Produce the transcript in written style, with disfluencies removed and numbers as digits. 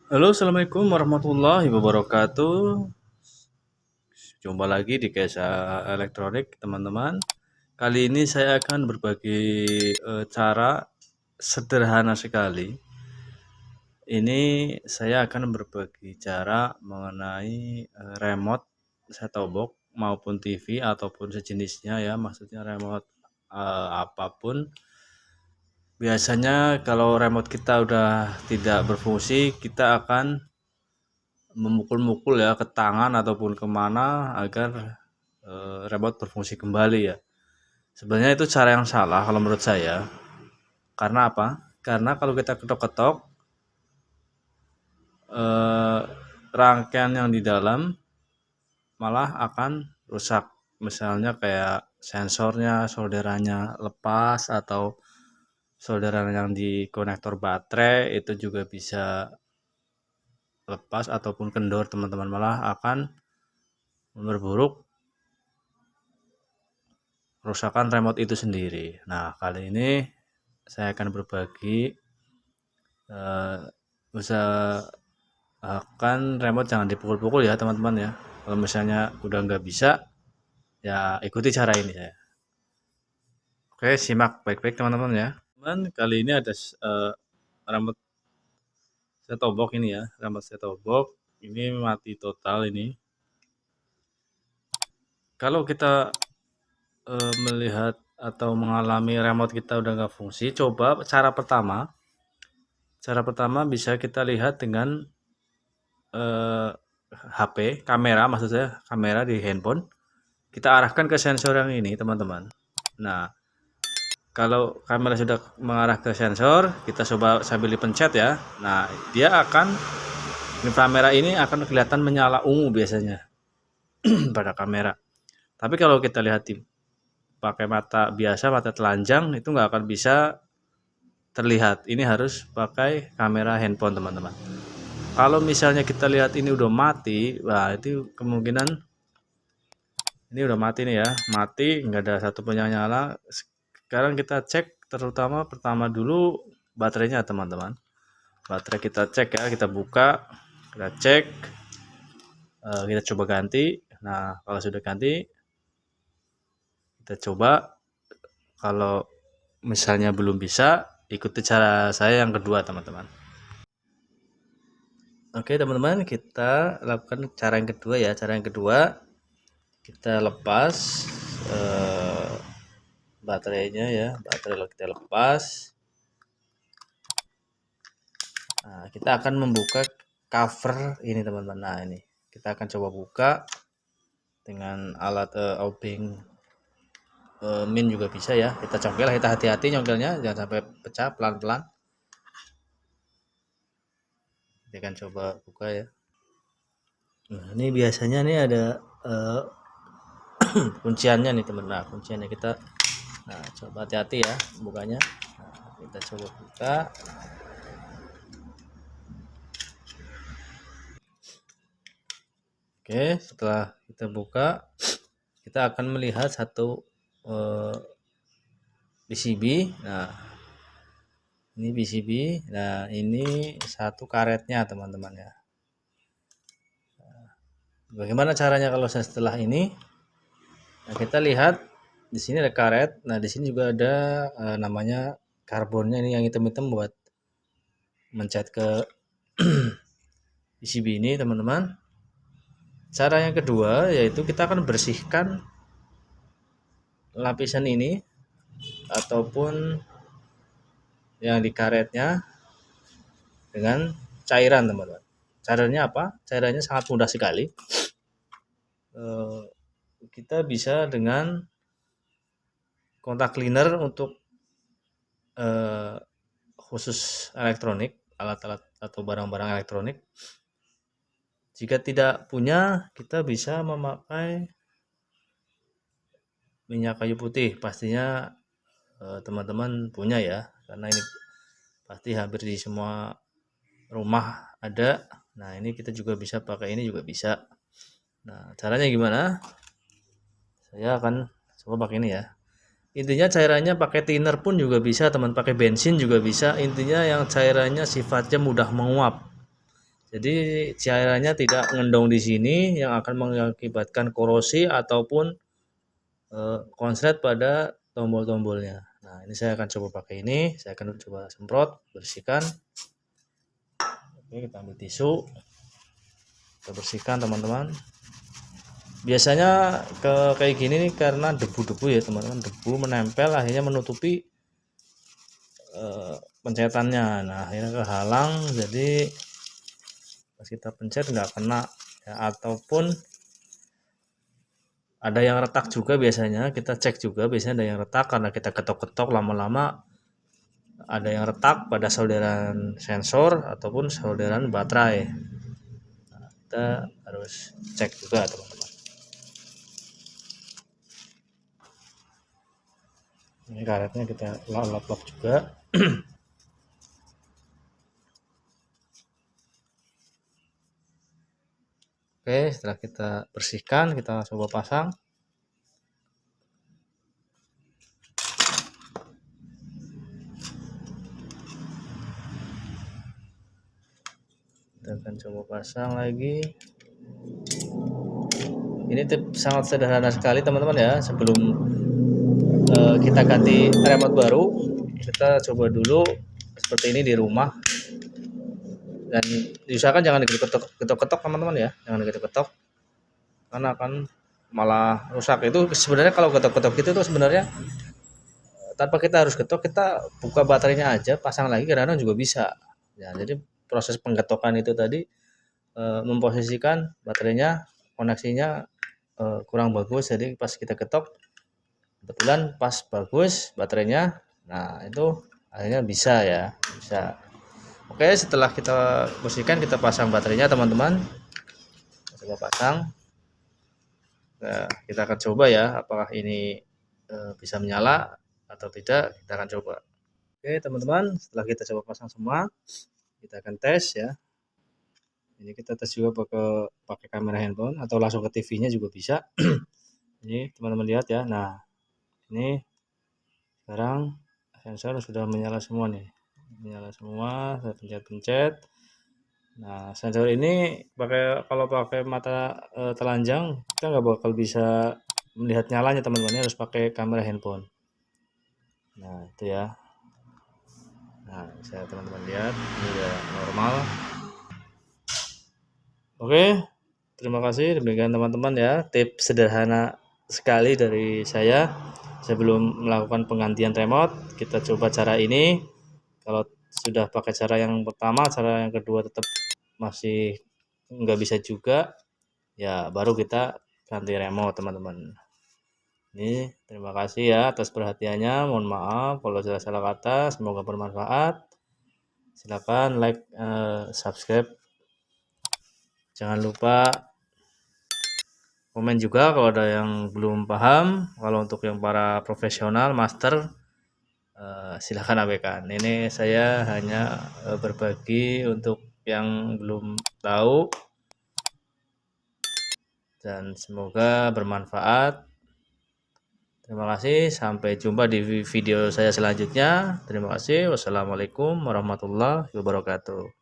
Halo, assalamualaikum warahmatullahi wabarakatuh. Jumpa lagi di Kesa Elektronik, teman-teman. Kali ini saya akan berbagi cara sederhana sekali. Ini saya akan berbagi cara mengenai remote set-top box maupun TV ataupun sejenisnya ya, maksudnya remote apapun. Biasanya kalau remote kita udah tidak berfungsi, kita akan memukul-mukul ya ke tangan ataupun kemana agar remote berfungsi kembali ya. Sebenarnya itu cara yang salah kalau menurut saya. Karena apa? Karena kalau kita ketok-ketok eh, rangkaian yang di dalam malah akan rusak. Misalnya kayak sensornya, solderannya lepas atau solderan yang di konektor baterai itu juga bisa lepas ataupun kendor teman-teman, malah akan memperburuk kerusakan remote itu sendiri. Nah, kali ini saya akan berbagi usahakan remote jangan dipukul-pukul ya teman-teman ya. Kalau misalnya udah nggak bisa, ya ikuti cara ini saya. Oke, simak baik-baik teman-teman ya. Teman, kali ini ada remote set-top box ini ya, remote set-top box ini mati total ini. Kalau kita melihat atau mengalami remote kita udah nggak fungsi, coba cara pertama bisa kita lihat dengan HP, kamera maksud saya, kamera di handphone, kita arahkan ke sensor yang ini teman-teman. Nah, kalau kamera sudah mengarah ke sensor, kita coba sambil dipencet ya. Nah, dia akan inframerah ini akan kelihatan menyala ungu biasanya pada kamera. Tapi kalau kita lihat di pakai mata biasa, mata telanjang, itu nggak akan bisa terlihat. Ini harus pakai kamera handphone teman-teman. Kalau misalnya kita lihat ini udah mati, wah itu kemungkinan ini udah mati nih ya, mati nggak ada satu pun yang nyala. Sekarang kita cek terutama pertama dulu baterainya teman-teman. Baterai kita cek ya, kita buka, kita cek, kita coba ganti. Nah kalau sudah ganti, kita coba. Kalau misalnya belum bisa, ikuti cara saya yang kedua teman-teman. Oke teman-teman, kita lakukan cara yang kedua ya. Cara yang kedua, kita lepas baterainya ya, baterai kita lepas. Nah, kita akan membuka cover ini teman-teman. Nah ini kita akan coba buka dengan alat obeng min juga bisa ya. Kita congkel, kita hati-hati nyongkelnya, jangan sampai pecah, pelan-pelan. Kita akan coba buka ya. Nah ini biasanya nih ada kunciannya nih teman. Nah kunciannya kita, nah coba hati-hati ya bukanya. Nah, kita coba buka. Oke, setelah kita buka, kita akan melihat satu PCB. Nah ini PCB. Nah ini satu karetnya teman-teman ya. Bagaimana caranya kalau setelah ini? Nah, kita lihat di sini ada karet. Nah, di sini juga ada namanya karbonnya ini yang hitam-hitam buat mencet ke PCB ini, teman-teman. Cara yang kedua yaitu kita akan bersihkan lapisan ini ataupun yang di karetnya dengan cairan, teman-teman. Caranya apa? Cairannya sangat mudah sekali. Kita bisa dengan kontak cleaner untuk khusus elektronik, alat-alat atau barang-barang elektronik. Jika tidak punya, kita bisa memakai minyak kayu putih. Pastinya teman-teman punya ya, karena ini pasti hampir di semua rumah ada. Nah ini kita juga bisa pakai, ini juga bisa. Nah caranya gimana? Saya akan coba pakai ini ya. Intinya cairannya pakai thinner pun juga bisa teman, pakai bensin juga bisa. Intinya yang cairannya sifatnya mudah menguap. Jadi cairannya tidak ngendong di sini yang akan mengakibatkan korosi ataupun konslet pada tombol-tombolnya. Nah, ini saya akan coba pakai ini, saya akan coba semprot, bersihkan. Oke, kita ambil tisu, kita bersihkan teman-teman. Biasanya kayak gini nih karena debu-debu ya teman-teman, debu menempel akhirnya menutupi pencetannya. Nah, akhirnya kehalang, jadi pas kita pencet nggak kena ya, ataupun ada yang retak juga. Biasanya kita cek juga, biasanya ada yang retak karena kita ketok-ketok lama-lama, ada yang retak pada solderan sensor ataupun solderan baterai. Nah, kita harus cek juga teman-teman. Ini karetnya kita lap-lap juga. Oke, setelah kita bersihkan, kita coba pasang. Kita akan coba pasang lagi. Ini sangat sederhana sekali teman-teman ya. Sebelum kita ganti remote baru, kita coba dulu seperti ini di rumah. Dan diusahakan jangan diketok-ketok teman-teman ya, jangan diketok-ketok karena akan malah rusak. Itu sebenarnya kalau ketok-ketok itu tuh sebenarnya tanpa kita harus ketok, kita buka baterainya aja, pasang lagi kadang-kadang juga bisa ya. Jadi proses penggetokan itu tadi memposisikan baterainya, koneksinya kurang bagus, jadi pas kita ketok kebetulan pas bagus baterainya, nah itu akhirnya bisa ya, bisa. Oke, setelah kita bersihkan, kita pasang baterainya teman-teman. Coba pasang. Nah, kita akan coba ya apakah ini bisa menyala atau tidak. Kita akan coba. Oke teman-teman, setelah kita coba pasang semua, kita akan tes ya. Ini kita tes juga pakai kamera handphone atau langsung ke TV-nya juga bisa. Ini teman-teman lihat ya. Nah, ini sekarang sensor sudah menyala semua nih. Menyala semua, saya pencet-pencet. Nah, sensor ini kalau pakai mata telanjang kita nggak bakal bisa melihat nyalanya teman-teman, harus pakai kamera handphone. Nah, itu ya. Nah, bisa teman-teman lihat ini udah normal. Oke, terima kasih demikian teman-teman ya, tips sederhana sekali dari saya sebelum melakukan penggantian remote. Kita coba cara ini. Kalau sudah pakai cara yang pertama, cara yang kedua tetap masih nggak bisa juga, ya baru kita ganti remote teman-teman. Ini terima kasih ya atas perhatiannya. Mohon maaf kalau salah kata. Semoga bermanfaat. Silakan like, subscribe. Jangan lupa komen juga kalau ada yang belum paham. Kalau untuk yang para profesional, master, silahkan abaikan. Ini saya hanya berbagi untuk yang belum tahu, dan semoga bermanfaat. Terima kasih, sampai jumpa di video saya selanjutnya. Terima kasih. Wassalamualaikum warahmatullahi wabarakatuh.